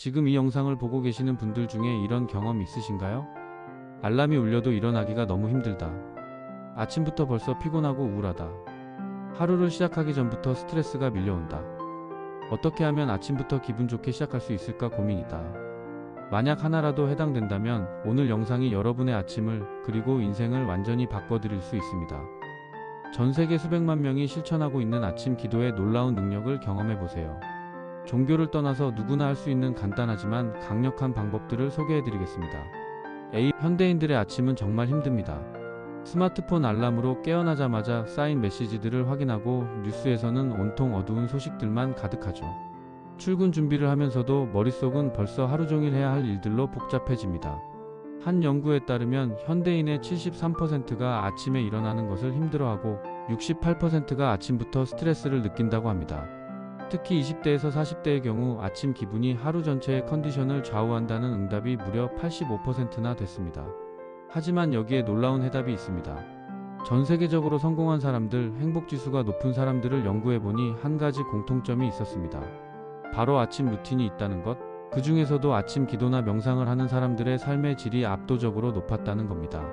지금 이 영상을 보고 계시는 분들 중에 이런 경험 있으신가요? 알람이 울려도 일어나기가 너무 힘들다. 아침부터 벌써 피곤하고 우울하다. 하루를 시작하기 전부터 스트레스가 밀려온다. 어떻게 하면 아침부터 기분 좋게 시작할 수 있을까 고민이다. 만약 하나라도 해당된다면 오늘 영상이 여러분의 아침을 그리고 인생을 완전히 바꿔드릴 수 있습니다. 전 세계 수백만 명이 실천하고 있는 아침 기도의 놀라운 능력을 경험해보세요. 종교를 떠나서 누구나 할 수 있는 간단하지만 강력한 방법들을 소개해드리겠습니다. A. 현대인들의 아침은 정말 힘듭니다. 스마트폰 알람으로 깨어나자마자 쌓인 메시지들을 확인하고 뉴스에서는 온통 어두운 소식들만 가득하죠. 출근 준비를 하면서도 머릿속은 벌써 하루 종일 해야 할 일들로 복잡해집니다. 한 연구에 따르면 현대인의 73%가 아침에 일어나는 것을 힘들어하고 68%가 아침부터 스트레스를 느낀다고 합니다. 특히 20대에서 40대의 경우 아침 기분이 하루 전체의 컨디션을 좌우한다는 응답이 무려 85%나 됐습니다. 하지만 여기에 놀라운 해답이 있습니다. 전 세계적으로 성공한 사람들, 행복지수가 높은 사람들을 연구해보니 한 가지 공통점이 있었습니다. 바로 아침 루틴이 있다는 것, 그 중에서도 아침 기도나 명상을 하는 사람들의 삶의 질이 압도적으로 높았다는 겁니다.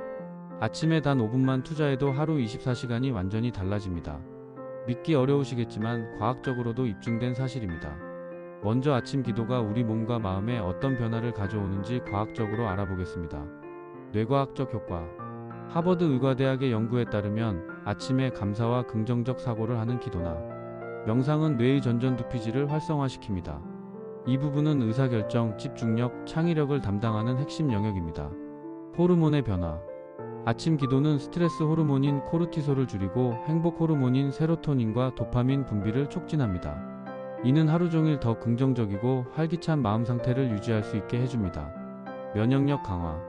아침에 단 5분만 투자해도 하루 24시간이 완전히 달라집니다. 믿기 어려우시겠지만 과학적으로도 입증된 사실입니다. 먼저 아침 기도가 우리 몸과 마음에 어떤 변화를 가져오는지 과학적으로 알아보겠습니다. 뇌과학적 효과. 하버드 의과대학의 연구에 따르면 아침에 감사와 긍정적 사고를 하는 기도나 명상은 뇌의 전전두피질을 활성화시킵니다. 이 부분은 의사결정, 집중력, 창의력을 담당하는 핵심 영역입니다. 호르몬의 변화. 아침 기도는 스트레스 호르몬인 코르티솔을 줄이고 행복 호르몬인 세로토닌과 도파민 분비를 촉진합니다. 이는 하루 종일 더 긍정적이고 활기찬 마음 상태를 유지할 수 있게 해줍니다. 면역력 강화.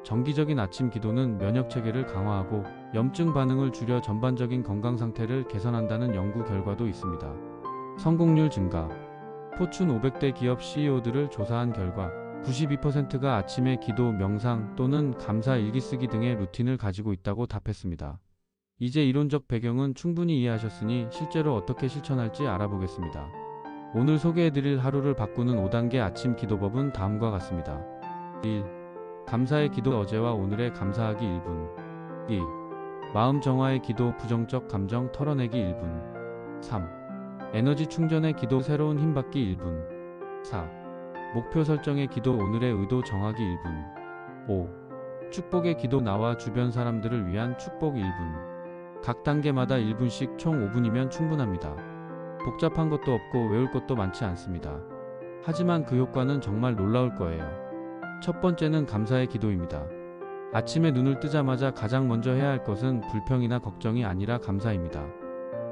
정기적인 아침 기도는 면역 체계를 강화하고 염증 반응을 줄여 전반적인 건강 상태를 개선한다는 연구 결과도 있습니다. 성공률 증가. 포춘 500대 기업 CEO들을 조사한 결과 92%가 아침에 기도, 명상 또는 감사 일기 쓰기 등의 루틴을 가지고 있다고 답했습니다. 이제 이론적 배경은 충분히 이해하셨으니 실제로 어떻게 실천할지 알아보겠습니다. 오늘 소개해드릴 하루를 바꾸는 5단계 아침 기도법은 다음과 같습니다. 1. 감사의 기도. 어제와 오늘의 감사하기 1분. 2. 마음 정화의 기도. 부정적 감정 털어내기 1분. 3. 에너지 충전의 기도. 새로운 힘 받기 1분. 4. 목표 설정의 기도. 오늘의 의도 정하기 1분. 5. 축복의 기도. 나와 주변 사람들을 위한 축복 1분. 각 단계마다 1분씩 총 5분이면 충분합니다. 복잡한 것도 없고 외울 것도 많지 않습니다. 하지만 그 효과는 정말 놀라울 거예요. 첫 번째는 감사의 기도입니다. 아침에 눈을 뜨자마자 가장 먼저 해야 할 것은 불평이나 걱정이 아니라 감사입니다.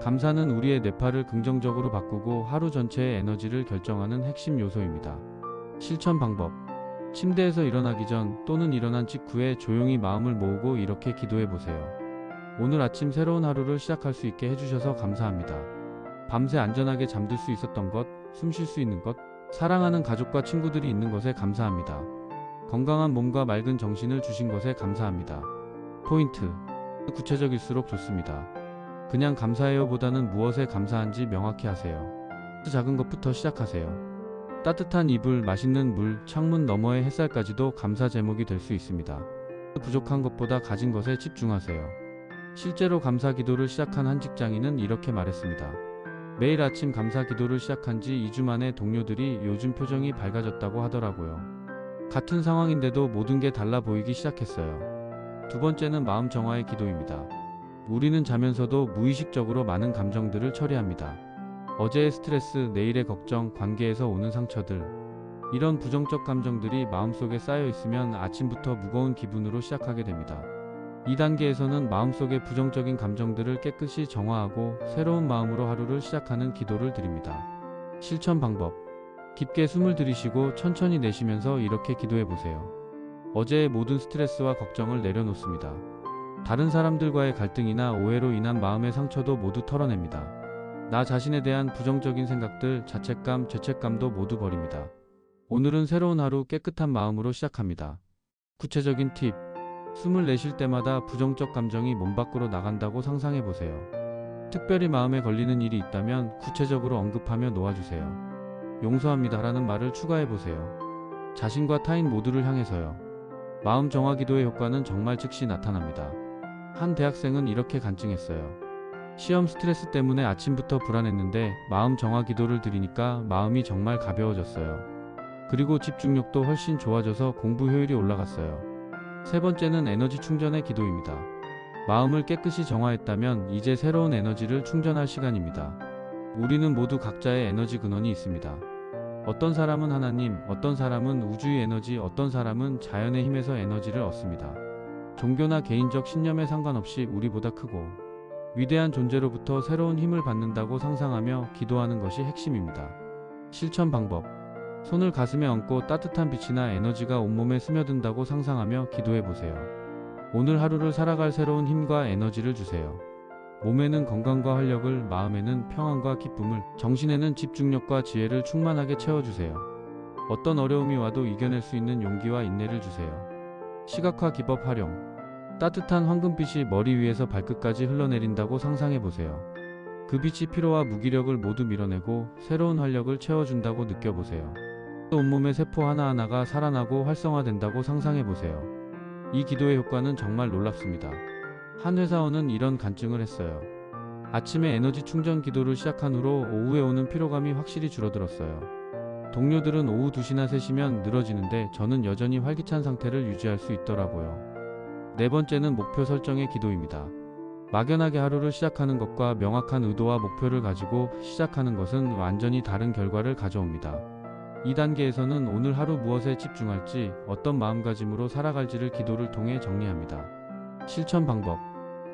감사는 우리의 뇌파를 긍정적으로 바꾸고 하루 전체의 에너지를 결정하는 핵심 요소입니다. 실천 방법. 침대에서 일어나기 전 또는 일어난 직후에 조용히 마음을 모으고 이렇게 기도해 보세요. 오늘 아침 새로운 하루를 시작할 수 있게 해주셔서 감사합니다. 밤새 안전하게 잠들 수 있었던 것, 숨 쉴 수 있는 것, 사랑하는 가족과 친구들이 있는 것에 감사합니다. 건강한 몸과 맑은 정신을 주신 것에 감사합니다. 포인트. 구체적일수록 좋습니다. 그냥 감사해요 보다는 무엇에 감사한지 명확히 하세요. 작은 것부터 시작하세요. 따뜻한 이불, 맛있는 물, 창문 너머의 햇살까지도 감사 제목이 될 수 있습니다. 부족한 것보다 가진 것에 집중하세요. 실제로 감사 기도를 시작한 한 직장인은 이렇게 말했습니다. 매일 아침 감사 기도를 시작한 지 2주 만에 동료들이 요즘 표정이 밝아졌다고 하더라고요. 같은 상황인데도 모든 게 달라 보이기 시작했어요. 두 번째는 마음 정화의 기도입니다. 우리는 자면서도 무의식적으로 많은 감정들을 처리합니다. 어제의 스트레스, 내일의 걱정, 관계에서 오는 상처들. 이런 부정적 감정들이 마음속에 쌓여 있으면 아침부터 무거운 기분으로 시작하게 됩니다. 2단계에서는 마음속의 부정적인 감정들을 깨끗이 정화하고 새로운 마음으로 하루를 시작하는 기도를 드립니다. 실천 방법. 깊게 숨을 들이쉬고 천천히 내쉬면서 이렇게 기도해 보세요. 어제의 모든 스트레스와 걱정을 내려놓습니다. 다른 사람들과의 갈등이나 오해로 인한 마음의 상처도 모두 털어냅니다. 나 자신에 대한 부정적인 생각들, 자책감, 죄책감도 모두 버립니다. 오늘은 새로운 하루 깨끗한 마음으로 시작합니다. 구체적인 팁. 숨을 내쉴 때마다 부정적 감정이 몸 밖으로 나간다고 상상해 보세요. 특별히 마음에 걸리는 일이 있다면 구체적으로 언급하며 놓아주세요. 용서합니다라는 말을 추가해 보세요. 자신과 타인 모두를 향해서요. 마음 정화 기도의 효과는 정말 즉시 나타납니다. 한 대학생은 이렇게 간증했어요. 시험 스트레스 때문에 아침부터 불안했는데 마음 정화 기도를 드리니까 마음이 정말 가벼워졌어요. 그리고 집중력도 훨씬 좋아져서 공부 효율이 올라갔어요. 세 번째는 에너지 충전의 기도입니다. 마음을 깨끗이 정화했다면 이제 새로운 에너지를 충전할 시간입니다. 우리는 모두 각자의 에너지 근원이 있습니다. 어떤 사람은 하나님, 어떤 사람은 우주의 에너지, 어떤 사람은 자연의 힘에서 에너지를 얻습니다. 종교나 개인적 신념에 상관없이 우리보다 크고 위대한 존재로부터 새로운 힘을 받는다고 상상하며 기도하는 것이 핵심입니다. 실천 방법. 손을 가슴에 얹고 따뜻한 빛이나 에너지가 온몸에 스며든다고 상상하며 기도해 보세요. 오늘 하루를 살아갈 새로운 힘과 에너지를 주세요. 몸에는 건강과 활력을, 마음에는 평안과 기쁨을, 정신에는 집중력과 지혜를 충만하게 채워주세요. 어떤 어려움이 와도 이겨낼 수 있는 용기와 인내를 주세요. 시각화 기법 활용. 따뜻한 황금빛이 머리 위에서 발끝까지 흘러내린다고 상상해 보세요. 그 빛이 피로와 무기력을 모두 밀어내고 새로운 활력을 채워준다고 느껴보세요. 또 온몸의 세포 하나하나가 살아나고 활성화된다고 상상해 보세요. 이 기도의 효과는 정말 놀랍습니다. 한 회사원은 이런 간증을 했어요. 아침에 에너지 충전 기도를 시작한 후로 오후에 오는 피로감이 확실히 줄어들었어요. 동료들은 오후 2시나 3시면 늘어지는데 저는 여전히 활기찬 상태를 유지할 수 있더라고요. 네 번째는 목표 설정의 기도입니다. 막연하게 하루를 시작하는 것과 명확한 의도와 목표를 가지고 시작하는 것은 완전히 다른 결과를 가져옵니다. 이 단계에서는 오늘 하루 무엇에 집중할지, 어떤 마음가짐으로 살아갈지를 기도를 통해 정리합니다. 실천 방법.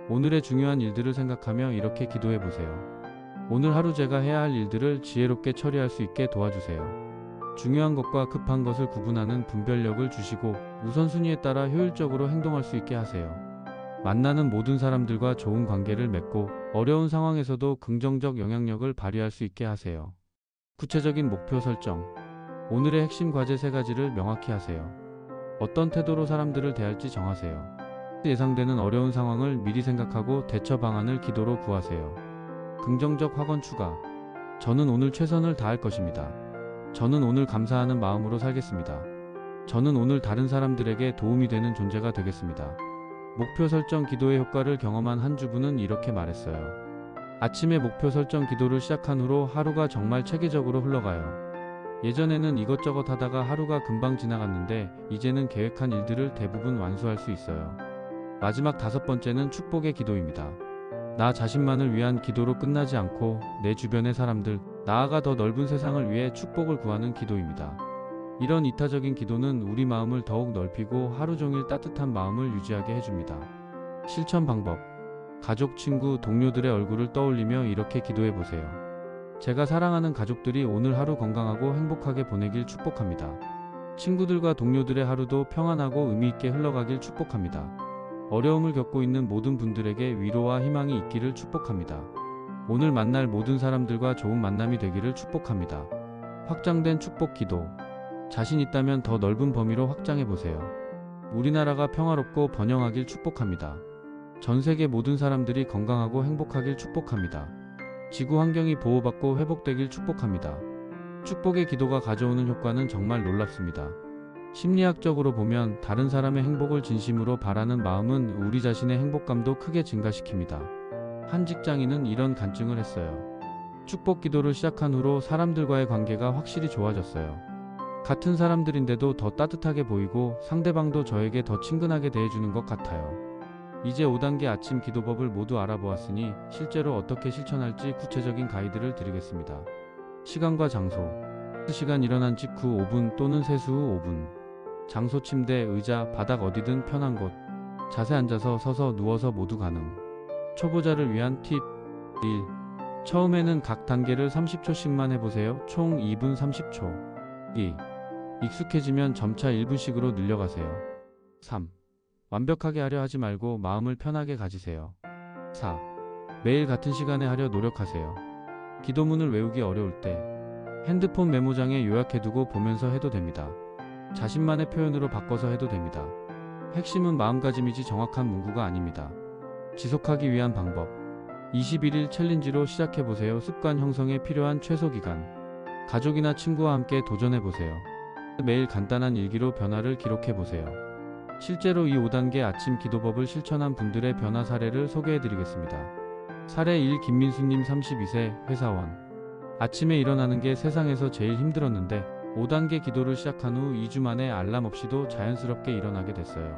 오늘의 중요한 일들을 생각하며 이렇게 기도해 보세요. 오늘 하루 제가 해야 할 일들을 지혜롭게 처리할 수 있게 도와주세요. 중요한 것과 급한 것을 구분하는 분별력을 주시고 우선순위에 따라 효율적으로 행동할 수 있게 하세요. 만나는 모든 사람들과 좋은 관계를 맺고 어려운 상황에서도 긍정적 영향력을 발휘할 수 있게 하세요. 구체적인 목표 설정. 오늘의 핵심 과제 3가지를 명확히 하세요. 어떤 태도로 사람들을 대할지 정하세요. 예상되는 어려운 상황을 미리 생각하고 대처 방안을 기도로 구하세요. 긍정적 확언 추가. 저는 오늘 최선을 다할 것입니다. 저는 오늘 감사하는 마음으로 살겠습니다. 저는 오늘 다른 사람들에게 도움이 되는 존재가 되겠습니다. 목표 설정 기도의 효과를 경험한 한 주부는 이렇게 말했어요. 아침에 목표 설정 기도를 시작한 후로 하루가 정말 체계적으로 흘러가요. 예전에는 이것저것 하다가 하루가 금방 지나갔는데 이제는 계획한 일들을 대부분 완수할 수 있어요. 마지막 5번째는 축복의 기도입니다. 나 자신만을 위한 기도로 끝나지 않고 내 주변의 사람들, 나아가 더 넓은 세상을 위해 축복을 구하는 기도입니다. 이런 이타적인 기도는 우리 마음을 더욱 넓히고 하루 종일 따뜻한 마음을 유지하게 해줍니다. 실천 방법. 가족, 친구, 동료들의 얼굴을 떠올리며 이렇게 기도해 보세요. 제가 사랑하는 가족들이 오늘 하루 건강하고 행복하게 보내길 축복합니다. 친구들과 동료들의 하루도 평안하고 의미있게 흘러가길 축복합니다. 어려움을 겪고 있는 모든 분들에게 위로와 희망이 있기를 축복합니다. 오늘 만날 모든 사람들과 좋은 만남이 되기를 축복합니다. 확장된 축복 기도. 자신 있다면 더 넓은 범위로 확장해 보세요. 우리나라가 평화롭고 번영하길 축복합니다. 전 세계 모든 사람들이 건강하고 행복하길 축복합니다. 지구 환경이 보호받고 회복되길 축복합니다. 축복의 기도가 가져오는 효과는 정말 놀랍습니다. 심리학적으로 보면 다른 사람의 행복을 진심으로 바라는 마음은 우리 자신의 행복감도 크게 증가시킵니다. 한 직장인은 이런 간증을 했어요. 축복 기도를 시작한 후로 사람들과의 관계가 확실히 좋아졌어요. 같은 사람들인데도 더 따뜻하게 보이고 상대방도 저에게 더 친근하게 대해주는 것 같아요. 이제 5단계 아침 기도법을 모두 알아보았으니 실제로 어떻게 실천할지 구체적인 가이드를 드리겠습니다. 시간과 장소. 시간 일어난 직후 5분 또는 세수 후 5분. 장소 침대, 의자, 바닥 어디든 편한 곳. 자세 앉아서 서서 누워서 모두 가능. 초보자를 위한 팁 1. 처음에는 각 단계를 30초씩만 해보세요. 총 2분 30초. 2. 익숙해지면 점차 1분씩으로 늘려가세요. 3. 완벽하게 하려 하지 말고 마음을 편하게 가지세요. 4. 매일 같은 시간에 하려 노력하세요. 기도문을 외우기 어려울 때 핸드폰 메모장에 요약해두고 보면서 해도 됩니다. 자신만의 표현으로 바꿔서 해도 됩니다. 핵심은 마음가짐이지 정확한 문구가 아닙니다. 지속하기 위한 방법. 21일 챌린지로 시작해보세요. 습관 형성에 필요한 최소 기간 가족이나 친구와 함께 도전해 보세요. 매일 간단한 일기로 변화를 기록해 보세요. 실제로 이 5단계 아침 기도법을 실천한 분들의 변화 사례를 소개해 드리겠습니다. 사례 1 김민수님 32세 회사원. 아침에 일어나는 게 세상에서 제일 힘들었는데 5단계 기도를 시작한 후 2주 만에 알람 없이도 자연스럽게 일어나게 됐어요.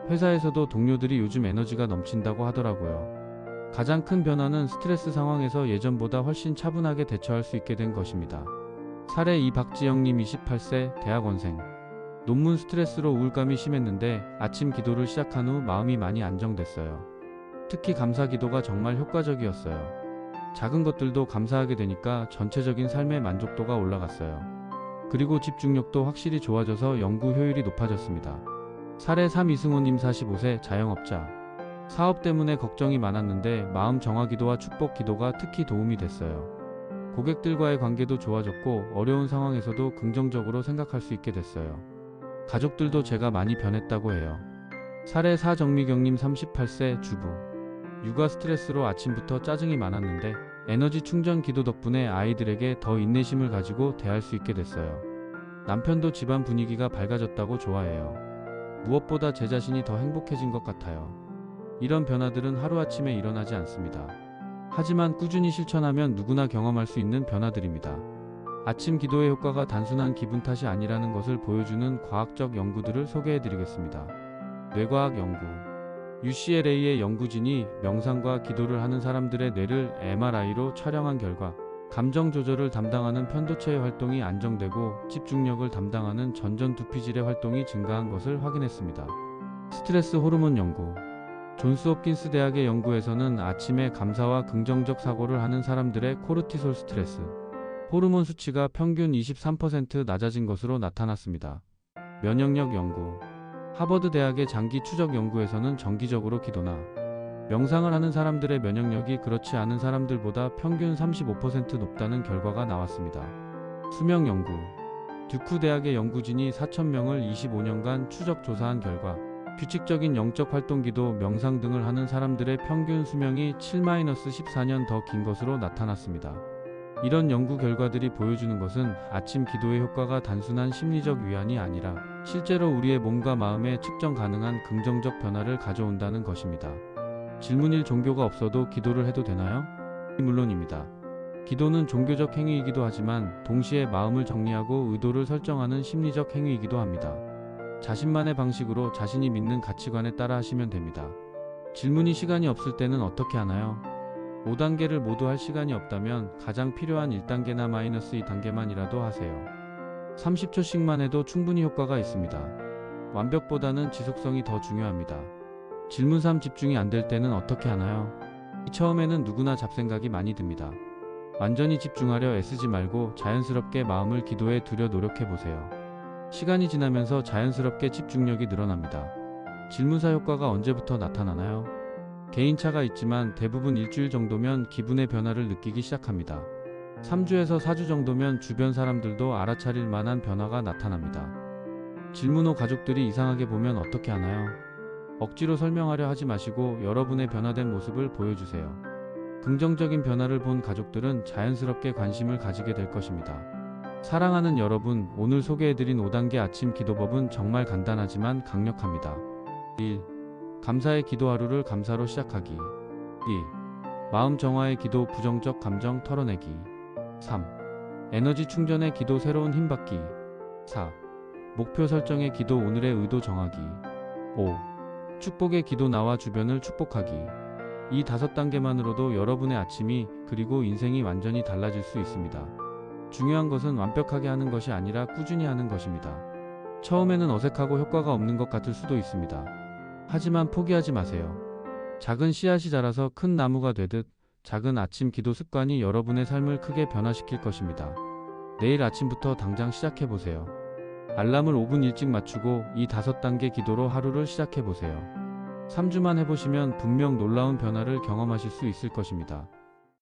회사에서도 동료들이 요즘 에너지가 넘친다고 하더라고요. 가장 큰 변화는 스트레스 상황에서 예전보다 훨씬 차분하게 대처할 수 있게 된 것입니다. 사례 2 박지영님 28세 대학원생. 논문 스트레스로 우울감이 심했는데 아침 기도를 시작한 후 마음이 많이 안정됐어요. 특히 감사 기도가 정말 효과적이었어요. 작은 것들도 감사하게 되니까 전체적인 삶의 만족도가 올라갔어요. 그리고 집중력도 확실히 좋아져서 연구 효율이 높아졌습니다. 사례 3 이승호님 45세 자영업자. 사업 때문에 걱정이 많았는데 마음 정화 기도와 축복 기도가 특히 도움이 됐어요. 고객들과의 관계도 좋아졌고 어려운 상황에서도 긍정적으로 생각할 수 있게 됐어요. 가족들도 제가 많이 변했다고 해요. 사례 4 정미경님 38세 주부. 육아 스트레스로 아침부터 짜증이 많았는데 에너지 충전 기도 덕분에 아이들에게 더 인내심을 가지고 대할 수 있게 됐어요. 남편도 집안 분위기가 밝아졌다고 좋아해요. 무엇보다 제 자신이 더 행복해진 것 같아요. 이런 변화들은 하루아침에 일어나지 않습니다. 하지만 꾸준히 실천하면 누구나 경험할 수 있는 변화들입니다. 아침 기도의 효과가 단순한 기분 탓이 아니라는 것을 보여주는 과학적 연구들을 소개해드리겠습니다. 뇌과학 연구. UCLA의 연구진이 명상과 기도를 하는 사람들의 뇌를 MRI로 촬영한 결과 감정 조절을 담당하는 편도체의 활동이 안정되고 집중력을 담당하는 전전두피질의 활동이 증가한 것을 확인했습니다. 스트레스 호르몬 연구. 존스 홉킨스 대학의 연구에서는 아침에 감사와 긍정적 사고를 하는 사람들의 코르티솔 스트레스 호르몬 수치가 평균 23% 낮아진 것으로 나타났습니다. 면역력 연구. 하버드 대학의 장기 추적 연구에서는 정기적으로 기도나 명상을 하는 사람들의 면역력이 그렇지 않은 사람들보다 평균 35% 높다는 결과가 나왔습니다. 수면 연구. 듀크 대학의 연구진이 4,000명을 25년간 추적 조사한 결과 규칙적인 영적 활동기도 명상 등을 하는 사람들의 평균 수명이 7-14년 더 긴 것으로 나타났습니다. 이런 연구 결과들이 보여주는 것은 아침 기도의 효과가 단순한 심리적 위안이 아니라 실제로 우리의 몸과 마음에 측정 가능한 긍정적 변화를 가져온다는 것입니다. 질문 1. 종교가 없어도 기도를 해도 되나요? 물론입니다. 기도는 종교적 행위이기도 하지만 동시에 마음을 정리하고 의도를 설정하는 심리적 행위이기도 합니다. 자신만의 방식으로 자신이 믿는 가치관에 따라 하시면 됩니다. 질문이 시간이 없을 때는 어떻게 하나요? 5단계를 모두 할 시간이 없다면 가장 필요한 1단계나 -2단계만이라도 하세요. 30초씩만 해도 충분히 효과가 있습니다. 완벽보다는 지속성이 더 중요합니다. 질문 3. 집중이 안 될 때는 어떻게 하나요? 처음에는 누구나 잡생각이 많이 듭니다. 완전히 집중하려 애쓰지 말고 자연스럽게 마음을 기도에 두려 노력해보세요. 시간이 지나면서 자연스럽게 집중력이 늘어납니다. 질문사 효과가 언제부터 나타나나요? 개인차가 있지만 대부분 일주일 정도면 기분의 변화를 느끼기 시작합니다. 3주에서 4주 정도면 주변 사람들도 알아차릴 만한 변화가 나타납니다. 질문 5. 가족들이 이상하게 보면 어떻게 하나요? 억지로 설명하려 하지 마시고 여러분의 변화된 모습을 보여주세요. 긍정적인 변화를 본 가족들은 자연스럽게 관심을 가지게 될 것입니다. 사랑하는 여러분, 오늘 소개해드린 5단계 아침 기도법은 정말 간단하지만 강력합니다. 1. 감사의 기도 하루를 감사로 시작하기. 2. 마음 정화의 기도 부정적 감정 털어내기. 3. 에너지 충전의 기도 새로운 힘 받기. 4. 목표 설정의 기도 오늘의 의도 정하기. 5. 축복의 기도 나와 주변을 축복하기. 이 5단계만으로도 여러분의 아침이 그리고 인생이 완전히 달라질 수 있습니다. 중요한 것은 완벽하게 하는 것이 아니라 꾸준히 하는 것입니다. 처음에는 어색하고 효과가 없는 것 같을 수도 있습니다. 하지만 포기하지 마세요. 작은 씨앗이 자라서 큰 나무가 되듯 작은 아침 기도 습관이 여러분의 삶을 크게 변화시킬 것입니다. 내일 아침부터 당장 시작해보세요. 알람을 5분 일찍 맞추고 이 5단계 기도로 하루를 시작해보세요. 3주만 해보시면 분명 놀라운 변화를 경험하실 수 있을 것입니다.